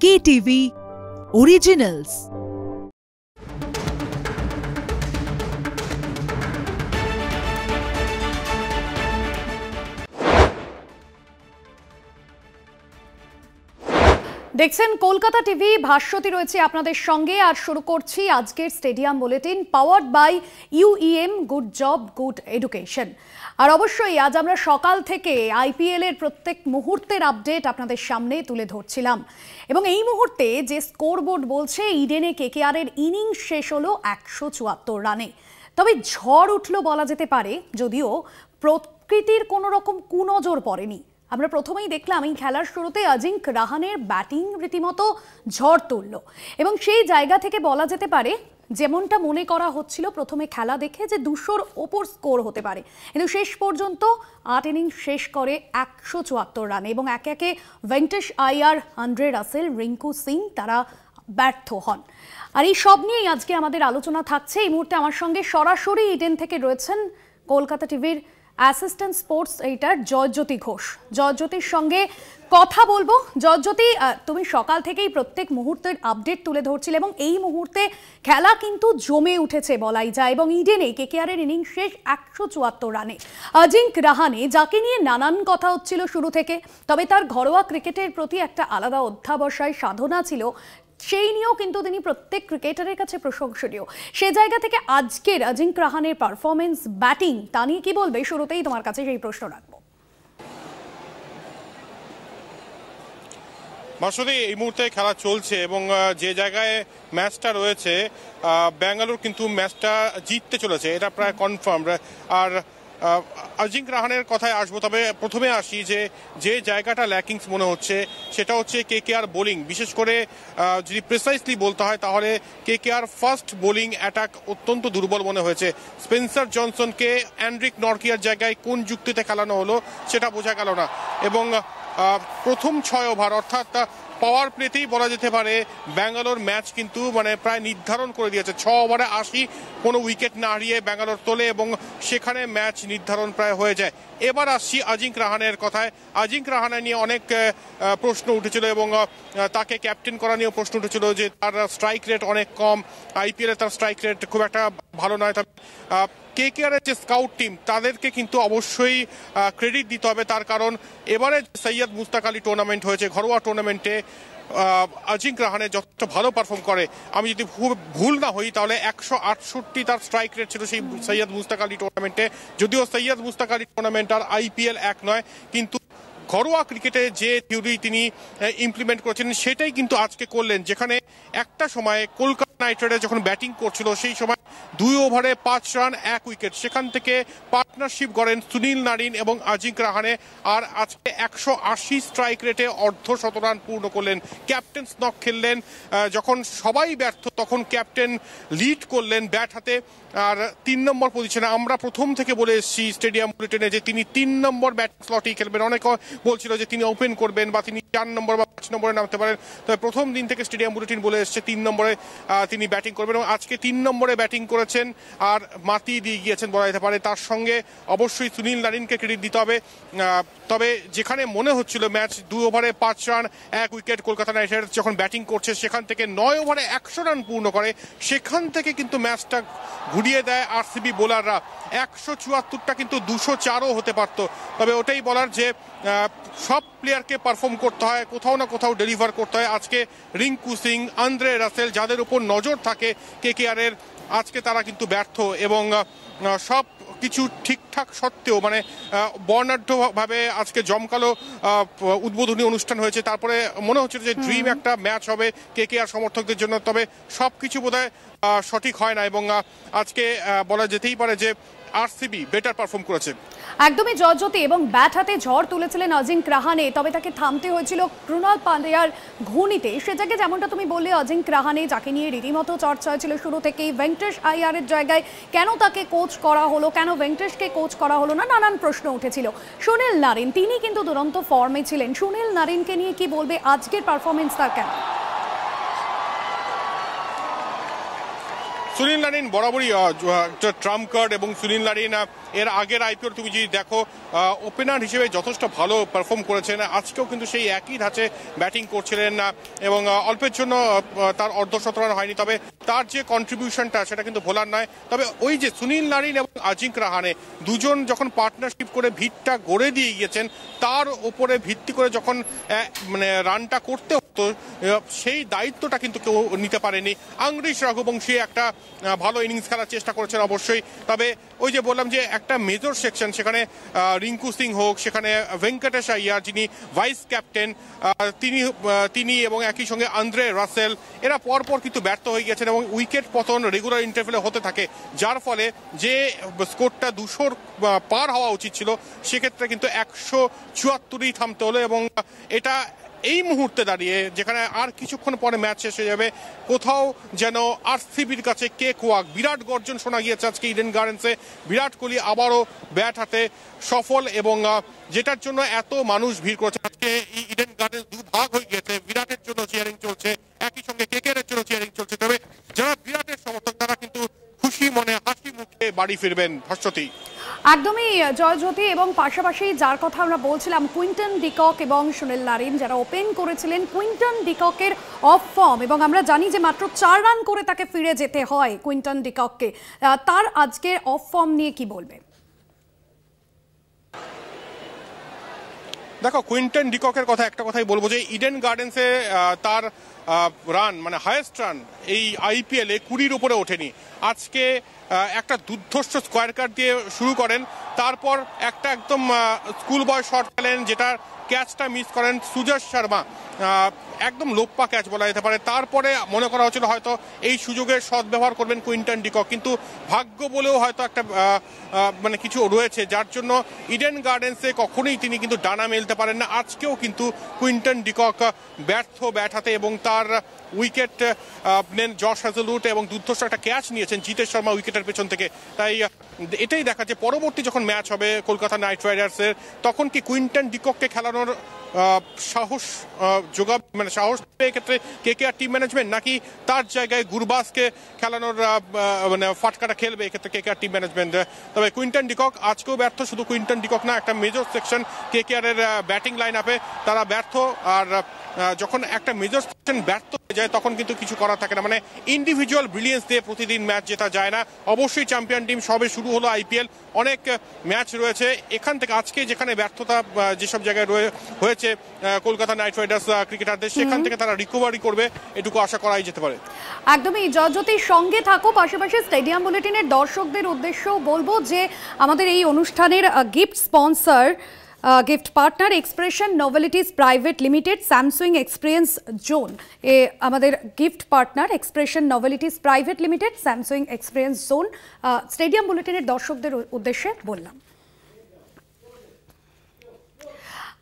KTV Originals। দেখছেন Kolkata TV, Bhaswati রয়েছে আপনাদের সঙ্গে। আর শুরু করছি আজকের stadium bulletin, powered by UEM, good job good education. আর অবশ্যই আজ আমরা সকাল থেকে IPL এর প্রত্যেক মুহূর্তের আপডেট আপনাদের সামনে তুলে ধরছিলাম। এবং এই মুহূর্তে যে স্কোরবোর্ড বলছে, ইডেনে KKR এর ইনিংস শেষ হলো 174 রানে। তবে ঝড় উঠল বলা যেতে পারে, যদিও প্রকৃতির কোনো রকম কুনজর পড়েনি। আমরা প্রথমেই দেখলাম এই খেলার শুরুতে অজিঙ্ক রাহানের ব্যাটিং রীতিমতো ঝড় তুলল, এবং সেই জায়গা থেকে বলা যেতে পারে যেমনটা মনে করা হচ্ছিল প্রথমে খেলা দেখে যে 200-র ওপর স্কোর হতে পারে, কিন্তু শেষ পর্যন্ত 8 ইনিংস শেষ করে 174 রানে। এবং একে একে ভেঙ্কটেশ আইয়ার, আন্দ্রে রাসেল, রিঙ্কু সিং তারা ব্যর্থ হন। আর এই সব নিয়েই আজকে আমাদের আলোচনা থাকছে। এই মুহূর্তে আমার সঙ্গে সরাসরি ইডেন থেকে রয়েছেন কলকাতা টিভির assistant sports editor Joyjyoti Ghosh. জয়জ্যোতির সঙ্গে কথা বলবো। জয়জ্যোতি, তুমি সকাল থেকেই প্রত্যেক মুহূর্তের আপডেট তুলে ধরছিলে, এবং এই মুহূর্তে খেলা কিন্তু জমে উঠেছে বলাই যায়। এবং ইডেনে KKR এর ইনিংস শেষ 174 রানে। অজিঙ্ক রাহানে, যাকে নিয়ে নানান কথা হচ্ছিল শুরু থেকে, তবে তার ঘরোয়া ক্রিকেটের প্রতি একটা আলাদা অধ্যাবসায় সাধনা ছিল, সেই নিয়েও কিন্তু তিনি প্রত্যেক ক্রিকেটারের কাছে প্রশংসনীয়। সে জায়গা থেকে আজকের অজিঙ্ক রাহানের পারফরমেন্স, ব্যাটিং, তা নিয়ে কি বলবে? শুরুতেই তোমার কাছে সেই প্রশ্ন রাখবো। আসলে এই মুহূর্তে খেলা চলছে এবং যে জায়গায় ম্যাচটা রয়েছে, ব্যাঙ্গালোর কিন্তু ম্যাচটা জিততে চলেছে, এটা প্রায় কনফার্ম। আর অজিঙ্ক রাহানের কথায় আসবো, তবে প্রথমে আসি যে জায়গাটা ল্যাকিংস মনে হচ্ছে সেটা হচ্ছে KKR বোলিং। বিশেষ করে যদি প্রিসাইসলি বলতে হয় তাহলে KKR ফার্স্ট বোলিং অ্যাটাক অত্যন্ত দুর্বল মনে হয়েছে। স্পেন্সার জনসনকে অ্যান্ড্রিক নরকিয়ার জায়গায় কোন যুক্তিতে খেলানো হলো সেটা বোঝা গেল না। এবং প্রথম 6 ওভার অর্থাৎ পাওয়ার প্লেতেই বলা যেতে পারে ব্যাঙ্গালোর ম্যাচ কিন্তু প্রায় নির্ধারণ করে দিয়েছে। 6 ওভারে 80 কোনো উইকেট না হারিয়ে ব্যাঙ্গালোর তোলে এবং সেখানে ম্যাচ নির্ধারণ প্রায় হয়ে যায়। এবার আসছি অজিঙ্ক রাহানের কথায়। অজিঙ্ক রাহানে নিয়ে অনেক প্রশ্ন উঠেছিল এবং তাকে ক্যাপ্টেন করা নিয়েও প্রশ্ন উঠেছিল যে তার স্ট্রাইক রেট অনেক কম, IPL-এ তার স্ট্রাইক রেট খুব একটা ভালো নয়। তবে KKR এর যে স্কাউট টিম, তাদেরকে কিন্তু অবশ্যই ক্রেডিট দিতে হবে, তার কারণ এবারে সৈয়দ মুস্তাক আলী টুর্নামেন্ট হয়েছে, ঘরোয়া টুর্নামেন্টে অজিঙ্ক রাহানে যথেষ্ট ভালো পারফর্ম করে। আমি যদি ভুল না হই তাহলে 168 তার স্ট্রাইক রেট ছিল সেই সৈয়দ মুস্তাক আলী টুর্নামেন্টে। যদিও সৈয়দ মুস্তাক আলী টুর্নামেন্ট আর IPL এক নয়, কিন্তু ঘরোয়া ক্রিকেটে যে থিওরি তিনি ইমপ্লিমেন্ট করেছেন সেটাই কিন্তু আজকে করলেন। যেখানে একটা সময় কলকাতা নাইট রাইডার্স যখন ব্যাটিং করছিল সেই সময় 2 ওভারে 5 রান 1 উইকেট, সেখান থেকে পার্টনারশিপ গড়েন সুনীল নারিন এবং অজিঙ্ক রাহানে। আর আজকে 180 স্ট্রাইক রেটে অর্ধ-শতরান পূর্ণ করলেন। ক্যাপ্টেন স্নক খেললেন, যখন সবাই ব্যর্থ তখন ক্যাপ্টেন লিড করলেন ব্যাট হাতে। আর 3 নম্বর পজিশনে আমরা প্রথম থেকে বলে এসেছি স্টেডিয়াম বুলেটিনে যে তিনি 3 নম্বর ব্যাটিং স্লটেই খেলবেন। অনেকে বলছিল যে তিনি ওপেন করবেন বা তিনি 4 নম্বর বা 5 নম্বরে নামতে পারেন, তবে প্রথম দিন থেকে স্টেডিয়াম বুলেটিন বলে এসছে 3 নম্বরে তিনি ব্যাটিং করবেন। এবং আজকে 3 নম্বরে ব্যাটিং করেছেন আর মাতি দিয়ে গিয়েছেন বলা যেতে পারে। তার সঙ্গে অবশ্যই সুনীল নারিনকে ক্রেডিট দিতে হবে। তবে যেখানে মনে হচ্ছিল ম্যাচ 2 ওভারে 5 run 1 wicket, Kolkata night Riders যখন ব্যাটিং করছে সেখান থেকে 9 ওভারে 100 রান পূর্ণ করে, সেখান থেকে কিন্তু ম্যাচটা ঘুরিয়ে দেয় RCB বোলাররা। 174টা কিন্তু 204ও হতে পারত। তবে ওটাই বলার যে সব প্লেয়ারকে পারফর্ম করতে হয়, কোথাও না কোথাও ডেলিভার করতে হয়। আজকে রিঙ্কু সিং, আন্দ্রে রাসেল, যাদের উপর নজর থাকে KKR এর, আজকে তারা কিন্তু ব্যর্থ। এবং সব কিছু ঠিকঠাক সত্ত্বেও বর্ণাঢ্যভাবে আজকে জমকালো উদ্বোধনী অনুষ্ঠান হয়েছে। তারপরে মনে হচ্ছিল যে ড্রিম একটা ম্যাচ হবে KKR সমর্থকদের জন্য, তবে সব কিছু বোধহয় সঠিক হয় না। এবং আজকে বলা যেতেই পারে যে RCB বেটার পারফর্ম করেছে। একদমই জয়জ্যোতি, এবং ব্যাট হাতে ঝড় তুলেছিলেন অজিঙ্ক রাহানে, তবে তাকে থামতে হয়েছিল ক্রুনাল পান্ডিয়ার ঘূর্ণিতে। সে জায়গায় যেমনটা তুমি বললে, অজিঙ্ক রাহানে, যাকে নিয়ে রীতিমতো চর্চা হয়েছিল শুরু থেকেই, ভেঙ্কটেশ আইয়ারের জায়গায় কেন তাকে কোচ করা হলো, কেন ভেঙ্কটেশকে কোচ করা হলো না, নানান প্রশ্ন উঠেছিল। সুনীল নারিন, তিনি কিন্তু দুরন্ত ফর্মে ছিলেন। সুনীল নারিনকে নিয়ে কি বলবে? আজকের পারফরমেন্স তার কেন? সুনীল নারিন বরাবরই ট্রাম্প কার্ড এবং সুনীল নারিন এর আগের আইপিএল তুমি যদি দেখো ওপেনার হিসেবে যথেষ্ট ভালো পারফর্ম করেছেন। আজকেও কিন্তু সেই একই ধাঁচে ব্যাটিং করছিলেন এবং অল্পের জন্য তার অর্ধশতরান হয়নি, তবে তার যে কন্ট্রিবিউশনটা সেটা কিন্তু ভোলার নয়। তবে ওই যে সুনীল নারিন এবং আজিঙ্ক রাহানে দুজন যখন পার্টনারশিপ করে ভিতটা গড়ে দিয়ে গিয়েছেন, তার উপরে ভিত্তি করে যখন মানে রানটা করতে হতো সেই দায়িত্বটা কিন্তু কেউ নিতে পারেনি। আংরিশ রঘুবংশী একটা ভালো ইনিংস খেলার চেষ্টা করেছেন অবশ্যই, তবে ওই যে বললাম যে একটা মেজর সেকশন, সেখানে রিঙ্কু সিং হোক, সেখানে ভেঙ্কটেশ আইয়ার যিনি ভাইস ক্যাপ্টেন তিনি এবং একই সঙ্গে আন্দ্রে রাসেল এরা পরপর কিন্তু ব্যর্থ হয়ে গেছেন এবং উইকেট পতন রেগুলার ইন্টারভেলে হতে থাকে, যার ফলে যে স্কোরটা 200 পার হওয়া উচিত ছিল সেক্ষেত্রে কিন্তু 174ই থামতে হলো। এবং এটা এই মুহূর্তে দাঁড়িয়ে যেখানে আর কিছুক্ষণ পরে ম্যাচ শেষ হয়ে যাবে, কোথাও যেন আরসিবির কাছে কেক ওয়াক, বিরাট গর্জন শোনা গিয়েছে আজকে ইডেন গার্ডেন্সে। বিরাট কোহলি আবারও ব্যাট হাতে সফল এবং যেটার জন্য এত মানুষ ভিড় করেছে। আজকে ইডেন গার্ডেন্স দুভাগ হয়ে গিয়েছে, বিরাটের জন্য চিয়ারিং চলছে, একই সঙ্গে কেকেআর জন্য চিয়ারিং চলছে। তবে যারা বিরাটের সমর্থক তারা কিন্তু খুশি মনে হাসি মুখে বাড়ি ফিরবেন। ভাস্বতী একদমই জয়জ্যোতি, এবং পাশাপাশি যার কথা আমরা বলছিলাম কুইন্টন ডিকক এবং সুনীল নারিন যারা ওপেন করেছিলেন, কুইন্টন ডিককের অফ ফর্ম, এবং আমরা জানি যে মাত্র 4 রান করে তাকে ফিরে যেতে হয় কুইন্টন ডিকককে, তার আজকের অফ ফর্ম নিয়ে কি বলবে? দেখো, কুইন্টন ডিককের কথা একটা কথাই বলবো যে ইডেন গার্ডেন্সে তার রান মানে হায়েস্ট রান এই আইপিএলে 20-র উপরে ওঠেনি। আজকে একটা দুর্ধর্ষ স্কোয়ার কাট দিয়ে শুরু করেন, তারপর একটা একদম স্কুল বয় শট খেলেন যেটার ক্যাচটা মিস করেন সুজয় শর্মা, একদম লোপ্পা ক্যাচ বলা যেতে পারে। তারপরে মনে করা হচ্ছিল হয়তো এই সুযোগের সদ্ব্যবহার করবেন কুইন্টন ডিকক, কিন্তু ভাগ্য বলেও হয়তো একটা মানে কিছু রয়েছে যার জন্য ইডেন গার্ডেন্সে কখনোই তিনি কিন্তু ডানা মেলতে পারেন না। আজকেও কিন্তু কুইন্টন ডিকক ব্যর্থ ব্যাট হাতে এবং তার উইকেট নেন জশ হ্যাজেলউড এবং দুর্ধর্ষ একটা ক্যাচ নিয়েছেন জিতেশ শর্মা উইকেটের পেছন থেকে। তাই এটাই দেখা যে পরবর্তী যখন ম্যাচ হবে কলকাতা নাইট রাইডার্সের, তখন কি কুইন্টন ডিকককে খেলানোর সাহস যোগাবে, মানে সাহস এক্ষেত্রে কেকেআর টিম ম্যানেজমেন্ট, নাকি তার জায়গায় গুরবাজকে খেলানোর মানে ফাটকাটা খেলবে এক্ষেত্রে কেকেআর টিম ম্যানেজমেন্ট? তবে কুইন্টন ডিকক আজকেও ব্যর্থ, শুধু কুইন্টন ডিকক না, একটা মেজর সেকশন কেকেআর এর ব্যাটিং লাইন আপে তারা ব্যর্থ। আর যখন একটা মেজর সেকশন ব্যর্থ হয়ে যায় তখন কিন্তু কিছু করার থাকে না, মানে ইন্ডিভিজুয়াল ব্রিলিয়েন্স দিয়ে প্রতিদিন ম্যাচ জেতা যায় না। অবশ্যই চ্যাম্পিয়ন টিম, সবে শুরু হলো আইপিএল, অনেক ম্যাচ রয়েছে, এখান থেকে আজকে যেখানে ব্যর্থতা যেসব জায়গায় হয়েছে কলকাতা নাইট রাইডার্স ক্রিকেটারদের, সেখান থেকে তারা রিকভারি করবে এটুকু আশা করাই যেতে পারে। একদমই জয়জ্যোতির সঙ্গে থাকো। পাশাপাশি স্টেডিয়াম বুলেটিনের দর্শকদের উদ্দেশ্যেও বলবো যে আমাদের এই অনুষ্ঠানের gift sponsor, gift partner expression novelties private limited, Samsung experience zone আমাদের gift partner, expression novelties private limited, Samsung experience zone. Stadium বুলেটিনের দর্শকদের উদ্দেশ্যে বললাম।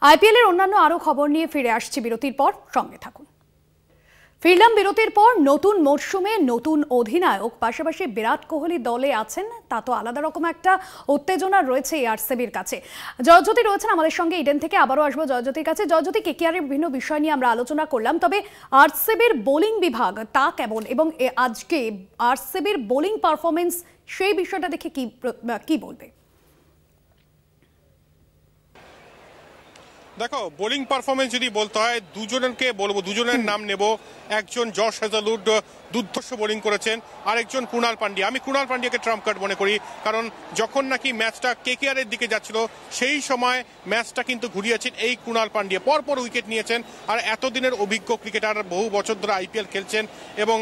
আইপিএলের অন্যান্য আরও খবর নিয়ে ফিরে আসছি বিরতির পর, সঙ্গে থাকুন। ফিরলাম বিরতির পর। নতুন মরশুমে নতুন অধিনায়ক, পাশাপাশি বিরাট কোহলি দলে আছেন, তা তো আলাদা রকম একটা উত্তেজনা রয়েছে এই আরসিবির কাছে। জয়জ্যোতি রয়েছেন আমাদের সঙ্গে ইডেন থেকে, আবারও আসবো জয়জ্যোতির কাছে। জয়জ্যোতি, কেকেআরের বিভিন্ন বিষয় নিয়ে আমরা আলোচনা করলাম, তবে আরসিবির বোলিং বিভাগ তা কেমন, এবং আজকে আরসিবির বোলিং পারফরমেন্স, সেই বিষয়টা দেখে কি বলবে? দেখো, বোলিং পারফরমেন্স যদি বলতে হয়, দুজনকে বলবো, দুজনের নাম নেব। একজন জশ হ্যাজেলউড দুর্ধর্ষ বোলিং করেছেন, আরেকজন কুণাল পান্ডিয়া। আমি কুণাল পান্ডিয়াকে ট্রাম্প কার্ড মনে করি, কারণ যখন নাকি ম্যাচটা কেকেআর এর দিকে যাচ্ছিল সেই সময় ম্যাচটা কিন্তু ঘুরিয়েছেন এই কুণাল পান্ডিয়া, পরপর উইকেট নিয়েছেন। আর এতদিনের অভিজ্ঞ ক্রিকেটার, বহু বছর ধরে আইপিএল খেলছেন এবং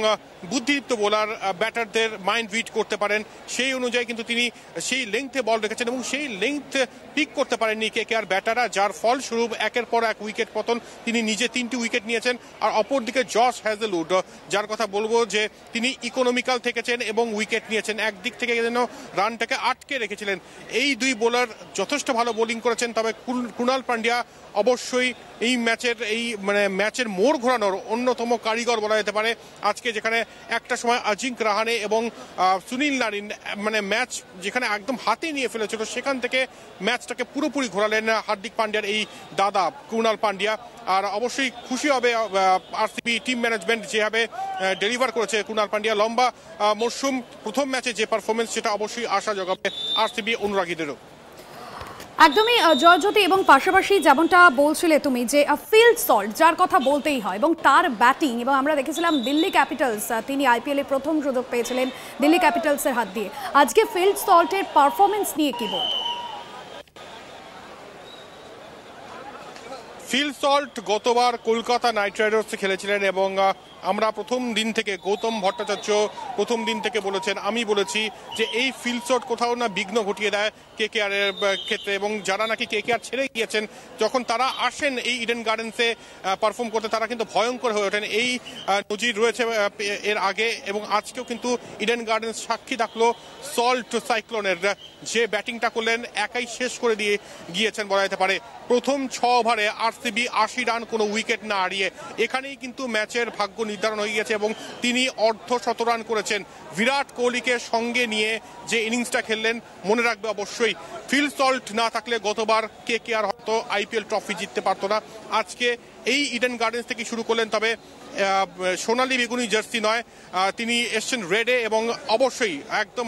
বুদ্ধিদীপ্ত বোলার, ব্যাটারদের মাইন্ড রিড করতে পারেন, সেই অনুযায়ী কিন্তু তিনি সেই লেংথে বল রেখেছেন এবং সেই লেংথ পিক করতে পারেননি কেকেআর ব্যাটাররা, যার ফলস্বরূপ একের পর এক উইকেট পতন। তিনি নিজে 3টি উইকেট নিয়েছেন। আর অপরদিকে জশ হ্যাজেলউড, যার কথা বলবো যে তিনি ইকোনমিক্যাল থেকেছেন এবং উইকেট নিয়েছেন, একদিক থেকে যেন রানটাকে আটকে রেখেছিলেন। এই দুই বোলার যথেষ্ট ভালো বোলিং করেছেন, তবে কুণাল পান্ডিয়া অবশ্যই এই ম্যাচের ম্যাচের মোড় ঘোরানোর অন্যতম কারিগর বলা যেতে পারে। আজকে যেখানে একটা সময় অজিঙ্ক রাহানে এবং সুনীল নারিন মানে ম্যাচ যেখানে একদম হাতে নিয়ে ফেলেছিল সেখান থেকে ম্যাচটাকে পুরোপুরি ঘোরালেন হার্দিক পান্ডিয়ার এই দাদা কুণাল পান্ডিয়া। আর অবশ্যই খুশি হবে আরসিবি টিম ম্যানেজমেন্ট যেভাবে ডেলিভার করেছে কুণাল পান্ডিয়া। লম্বা মরশুম, প্রথম ম্যাচে যে পারফরমেন্স সেটা অবশ্যই আশা জগাবে আরসিবি অনুরাগীদেরও। একদমই জয়জ্যোতি, এবং পাশাপাশি যেমনটা বলছিলে তুমি যে ফিল্ড সল্ট যার কথা বলতেই হয় এবং তার ব্যাটিং, এবং আমরা দেখেছিলাম দিল্লি ক্যাপিটালস, তিনি আইপিএলে প্রথম সুযোগ পেয়েছিলেন দিল্লি ক্যাপিটালসের হাত দিয়ে। আজকে ফিল্ড সল্টের পারফরমেন্স নিয়ে কি বল? ফিল সল্ট গতবার কলকাতা নাইট রাইডার্সে খেলেছিলেন এবং আমরা প্রথম দিন থেকে, গৌতম ভট্টাচার্য প্রথম দিন থেকে বলেছেন, আমি বলেছি যে এই ফিল সল্ট কোথাও না বিঘ্ন ঘটিয়ে দেয় কেকেআর এর ক্ষেত্রে, এবং যারা নাকি কেকেআর ছেড়ে গিয়েছেন যখন তারা আসেন এই ইডেন গার্ডেন্সে পারফর্ম করতে তারা কিন্তু ভয়ঙ্কর হয়ে ওঠেন। এই নজির রয়েছে এর আগে এবং আজকেও কিন্তু ইডেন গার্ডেন্স সাক্ষী থাকলো সল্ট সাইক্লোনের, যে ব্যাটিংটা করলেন একাই শেষ করে দিয়ে গিয়েছেন বলা যেতে পারে। প্রথম 6 ওভারে আরসিবি 80 রান, কোনো উইকেট না হারিয়ে এখানেই কিন্তু ম্যাচের ভাগ্য নির্ধারণ হয়ে গেছে এবং তিনি অর্ধ-শতরান করেছেন। বিরাট কোহলিকে সঙ্গে নিয়ে যে ইনিংসটা খেললেন মনে রাখবে অবশ্যই। ফিল সল্ট না থাকলে গতবার কেকেআর হয়তো আইপিএল ট্রফি জিততে পারতো না। আজকে এই ইডেন গার্ডেন্স থেকে শুরু করলেন, তবে সোনালি বেগুনি জার্সি নয়, তিনি এসছেন রেডে এবং অবশ্যই একদম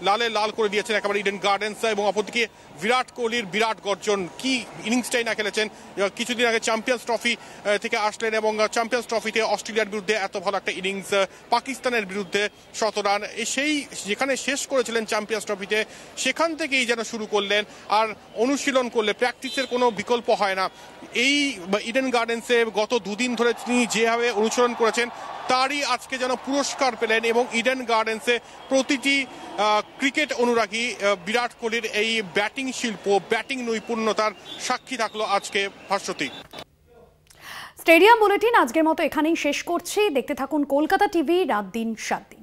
লালে লাল করে দিয়েছেন একেবারে ইডেন গার্ডেন্স। এবং অপরদিকে বিরাট কোহলির বিরাট গর্জন, কি ইনিংসটাই না খেলেছেন। কিছুদিন আগে চ্যাম্পিয়ন্স ট্রফি থেকে আসলেন এবং চ্যাম্পিয়ন্স ট্রফিতে অস্ট্রেলিয়ার বিরুদ্ধে এত ভালো একটা ইনিংস, পাকিস্তানের বিরুদ্ধে 100 রান, সেই যেখানে শেষ করেছিলেন চ্যাম্পিয়ন্স ট্রফিতে সেখান থেকেই যেন শুরু করলেন। আর অনুশীলন করলে প্র্যাকটিসের কোনো বিকল্প হয় না। এই ইডেন গার্ডেন্সে গত দুদিন ধরে তিনি যেভাবে অনুসরণ করেছেন তারই আজকে যেন পুরস্কার পেলেন এবং ইডেন গার্ডেন্সে প্রতিটি ক্রিকেট অনুরাগী বিরাট কোহলির এই ব্যাটিং শিল্প, ব্যাটিং নৈপুণ্যতার সাক্ষী থাকলো আজকে ভাস্বতী। স্টেডিয়াম বুলেটিন আজকের মতো এখানেই শেষ করছি। দেখতে থাকুন কলকাতা টিভি, রাত দিন 7 দিন।